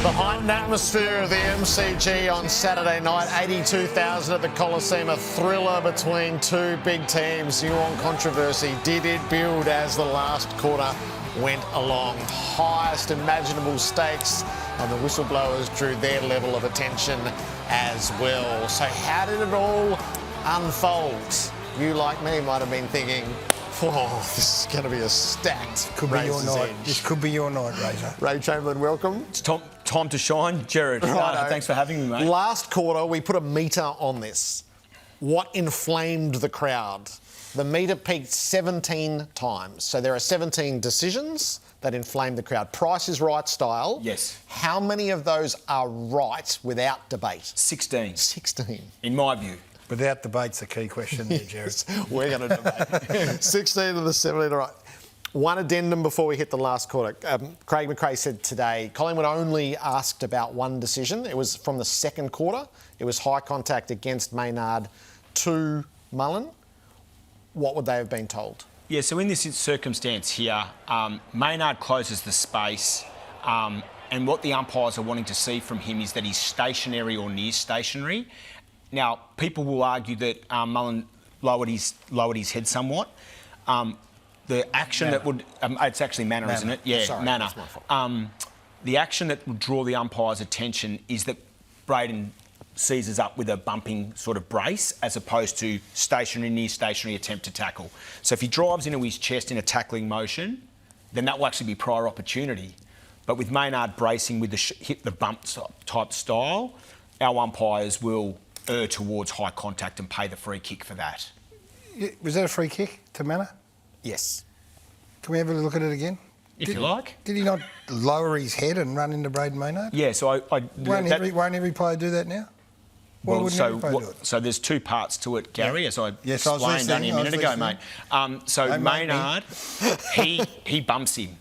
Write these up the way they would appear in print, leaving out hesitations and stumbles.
The heightened atmosphere of the MCG on Saturday night, 82,000 at the Coliseum, a thriller between two big teams. Geelong controversy, did it build as the last quarter went along? Highest imaginable stakes, and the whistleblowers drew their level of attention as well. So how did it all unfold? You, like me, might have been thinking, oh, this is going to be a stacked Could be your night. This could be your night, Razor. Ray Chamberlain, welcome. It's time to shine, Jared. Thanks for having me, mate. Last quarter, we put a metre on this. What inflamed the crowd? The metre peaked 17 times. So there are 17 decisions that inflame the crowd. Price is Right style. Yes. How many of those are right without debate? 16. 16. In my view. Without debate's the key question there, Jared. Yes, we're going to debate. 16 of the 17 are right. One addendum before we hit the last quarter. Craig McRae said today, Collingwood only asked about one decision. It was from the second quarter. It was high contact against Maynard to Mullen. What would they have been told? Yeah, so in this circumstance here, Maynard closes the space, and what the umpires are wanting to see from him is that he's stationary or near stationary. Now, people will argue that Mullen lowered his head somewhat. The action Manner. that would... it's actually Manner, isn't it? Yeah, Sorry, Manner. that's my fault. The action that would draw the umpire's attention is that Braden seizes up with a bumping sort of brace as opposed to stationary, near stationary attempt to tackle. So if he drives into his chest in a tackling motion, then that will actually be prior opportunity. But with Maynard bracing with the hit the bump type style, our umpires will err towards high contact and pay the free kick for that. Was that a free kick to Manor? Yes. Can we have a look at it again? If you like. Did he not lower his head and run into Braden Maynard? Yeah, so Won't every player do that now? Why wouldn't every player do it? So there's two parts to it, Gary, as I Yes, I was explained only a minute ago, listening. mate. So Maynard, he bumps him.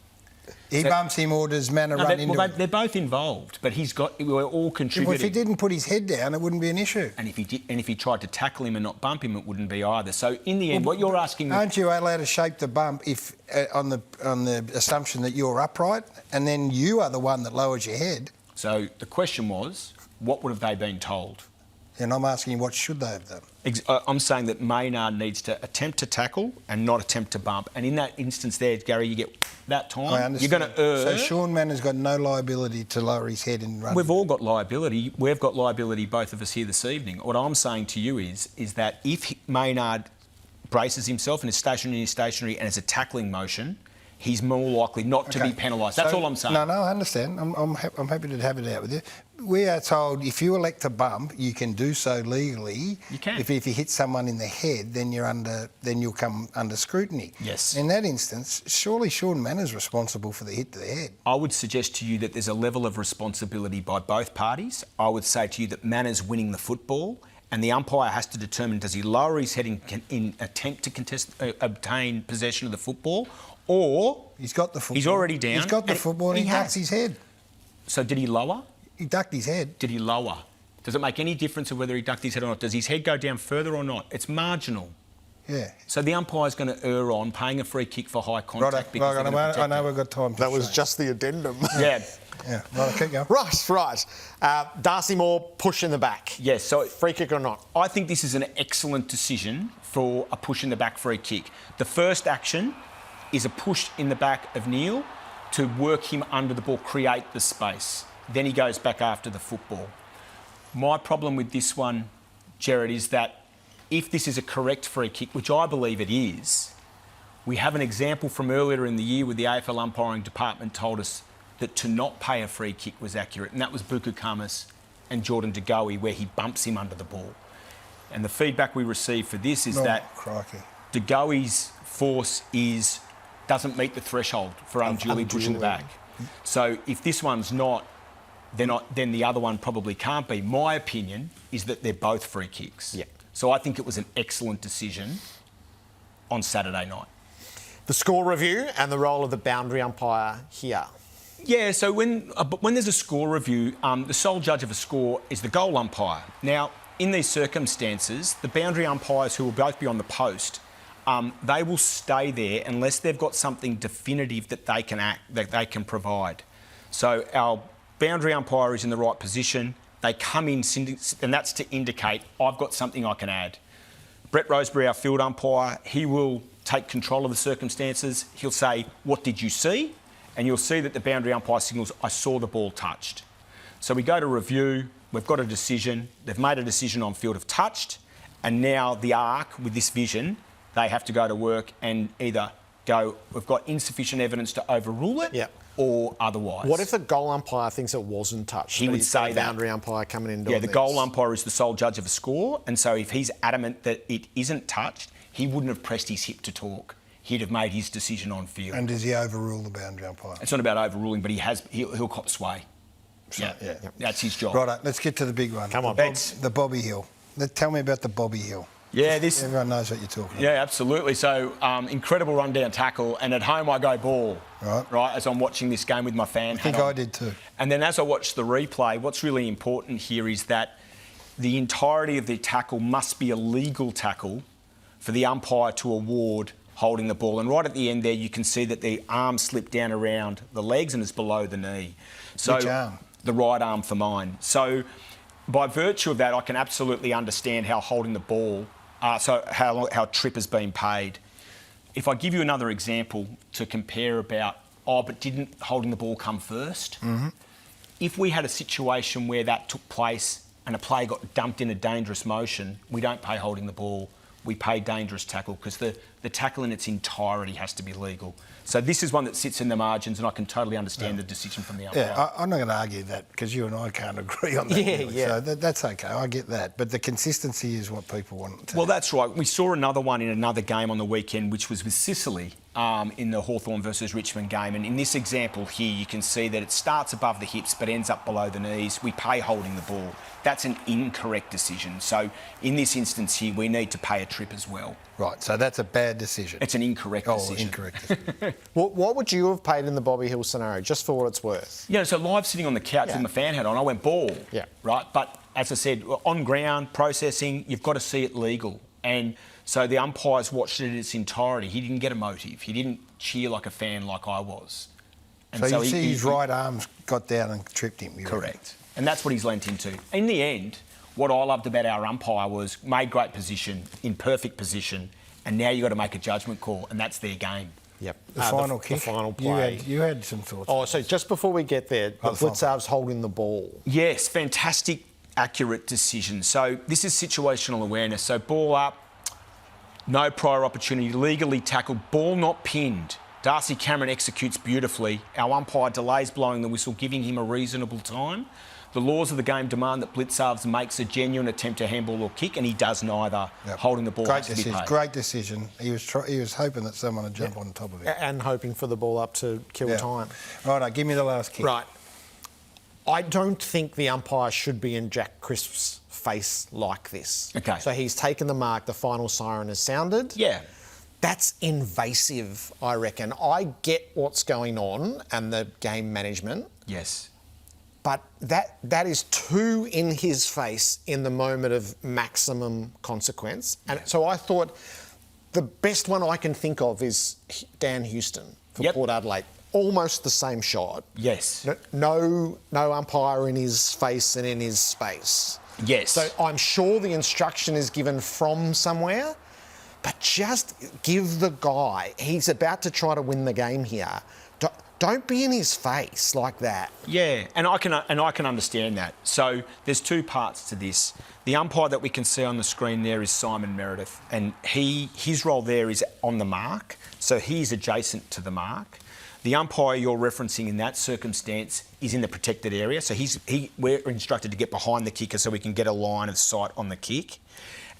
He bumps him, or does Manor run into him? They're both involved, but we're all contributing. Well, if he didn't put his head down, it wouldn't be an issue. And if he tried to tackle him and not bump him, it wouldn't be either. So in the end, what you're asking... Aren't you allowed to shape the bump if on the assumption that you're upright, and then you are the one that lowers your head? So the question was, what would have they been told? And I'm asking you, what should they have done? I'm saying that Maynard needs to attempt to tackle and not attempt to bump. And in that instance there, Gary, you get that time. I understand. You're going to err. So Sean Manor's got no liability to lower his head and run. We've all got liability. We've got liability, both of us here this evening. What I'm saying to you is that if Maynard braces himself and is stationary and it's a tackling motion, he's more likely not to be penalised. That's all I'm saying. No, I understand. I'm happy to have it out with you. We are told if you elect to bump, you can do so legally. You can. If you hit someone in the head, then you'll come under scrutiny. Yes. In that instance, surely Sean Manor's responsible for the hit to the head. I would suggest to you that there's a level of responsibility by both parties. I would say to you that Manor's winning the football, and the umpire has to determine, does he lower his head in attempt to obtain possession of the football, or... He's got the football. He's already down. He's got the football and he ducks his head. So did he lower? He ducked his head. Did he lower? Does it make any difference of whether he ducked his head or not? Does his head go down further or not? It's marginal. Yeah. So the umpire's going to err on paying a free kick for high contact. Right, I know we've got time. That was just the addendum. Yeah. Yeah, right, keep going. Right. Darcy Moore, push in the back. Yes, so... Free kick or not? I think this is an excellent decision for a push in the back free kick. The first action is a push in the back of Neil to work him under the ball, create the space. Then he goes back after the football. My problem with this one, Jared, is that if this is a correct free kick, which I believe it is, we have an example from earlier in the year where the AFL umpiring department told us that to not pay a free kick was accurate, and that was Buku Kamas and Jordan De Goey, where he bumps him under the ball. And the feedback we received for this is that De Goey's force doesn't meet the threshold for unduly pushing the back. So if this one's not, then the other one probably can't be. My opinion is that they're both free kicks. Yeah. So I think it was an excellent decision on Saturday night. The score review and the role of the boundary umpire here. Yeah, so when there's a score review, the sole judge of a score is the goal umpire. Now, in these circumstances, the boundary umpires, who will both be on the post, they will stay there unless they've got something definitive that they can provide. So our boundary umpire is in the right position. They come in, and that's to indicate I've got something I can add. Brett Roseberry, our field umpire, he will take control of the circumstances. He'll say, what did you see? And you'll see that the boundary umpire signals, I saw the ball touched. So we go to review, we've got a decision, they've made a decision on field of touched, and now the ARC, with this vision, they have to go to work and either go, we've got insufficient evidence to overrule it, or otherwise. What if the goal umpire thinks it wasn't touched? He would say the that. Boundary umpire coming in doing the this. goal umpire is the sole judge of a score, and so if he's adamant that it isn't touched, he wouldn't have pressed his hip to talk. He'd have made his decision on field. And does he overrule the boundary umpire? It's not about overruling, but he'll cop sway. That's his job. Right, let's get to the big one. Come on. The Bobby Hill. Tell me about the Bobby Hill. Yeah, Everyone knows what you're talking about. Yeah, absolutely. So, incredible run-down tackle, and at home I go ball. Right, as I'm watching this game with my fan hat on. I think I did too. And then as I watch the replay, what's really important here is that the entirety of the tackle must be a legal tackle for the umpire to award holding the ball. And right at the end there, you can see that the arm slipped down around the legs and is below the knee. So, which arm? The right arm for mine. So by virtue of that, I can absolutely understand how holding the ball, how trip has been paid. If I give you another example to compare about, but didn't holding the ball come first? Mm-hmm. If we had a situation where that took place and a player got dumped in a dangerous motion, we don't pay holding the ball. We pay dangerous tackle because the tackle in its entirety has to be legal. So this is one that sits in the margins, and I can totally understand the decision from the umpire. Yeah, I'm not going to argue that because you and I can't agree on that. Really. So that's okay. I get that. But the consistency is what people want. Well, that's right. We saw another one in another game on the weekend, which was with Sicily in the Hawthorn versus Richmond game. And in this example here, you can see that it starts above the hips but ends up below the knees. We pay holding the ball. That's an incorrect decision. So in this instance here, we need to pay a trip as well. Right, so that's a bad decision. It's an incorrect decision. Incorrect decision. What would you have paid in the Bobby Hill scenario, just for what it's worth? Yeah, so live sitting on the couch with my fan hat on, I went ball. Yeah. Right, but as I said, on ground, processing, you've got to see it legal. And so the umpires watched it in its entirety. He didn't get a motive. He didn't cheer like a fan like I was. And so you see his right arms got down and tripped him. Correct. And that's what he's lent into. In the end, what I loved about our umpire was made great position, in perfect position, and now you've got to make a judgment call, and that's their game. Yep. The final kick. The final play. You had some thoughts. Oh, so just before we get there, Blitzarv's holding the ball. Yes, fantastic, accurate decision. So this is situational awareness. So ball up, no prior opportunity, legally tackled, ball not pinned. Darcy Cameron executes beautifully. Our umpire delays blowing the whistle, giving him a reasonable time. The laws of the game demand that Blitzarves makes a genuine attempt to handball or kick, and he does neither. Yep. Holding the ball has to be paid. Great decision. He was hoping that someone would jump on top of it. And hoping for the ball up to kill time. Right, give me the last kick. Right. I don't think the umpire should be in Jack Crisp's face like this. Okay. So he's taken the mark, the final siren has sounded. Yeah. That's invasive, I reckon. I get what's going on and the game management. Yes. But that is too in his face in the moment of maximum consequence. And so I thought the best one I can think of is Dan Houston for Port Adelaide. Almost the same shot. Yes. No umpire in his face and in his space. Yes. So I'm sure the instruction is given from somewhere, but just give the guy, he's about to try to win the game here. Don't be in his face like that. Yeah, and I can understand that. So there's two parts to this. The umpire that we can see on the screen there is Simon Meredith, and his role there is on the mark, so he's adjacent to the mark. The umpire you're referencing in that circumstance is in the protected area, so we're instructed to get behind the kicker so we can get a line of sight on the kick.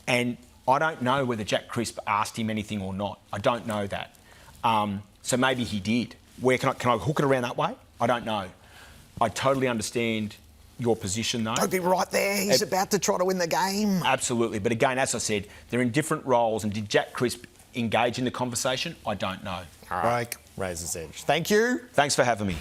And I don't know whether Jack Crisp asked him anything or not. I don't know that. So maybe he did. Where can I hook it around that way? I don't know. I totally understand your position, though. Don't be right there. He's about to try to win the game. Absolutely. But again, as I said, they're in different roles. And did Jack Crisp engage in the conversation? I don't know. All right. Razor's Edge. Thank you. Thanks for having me.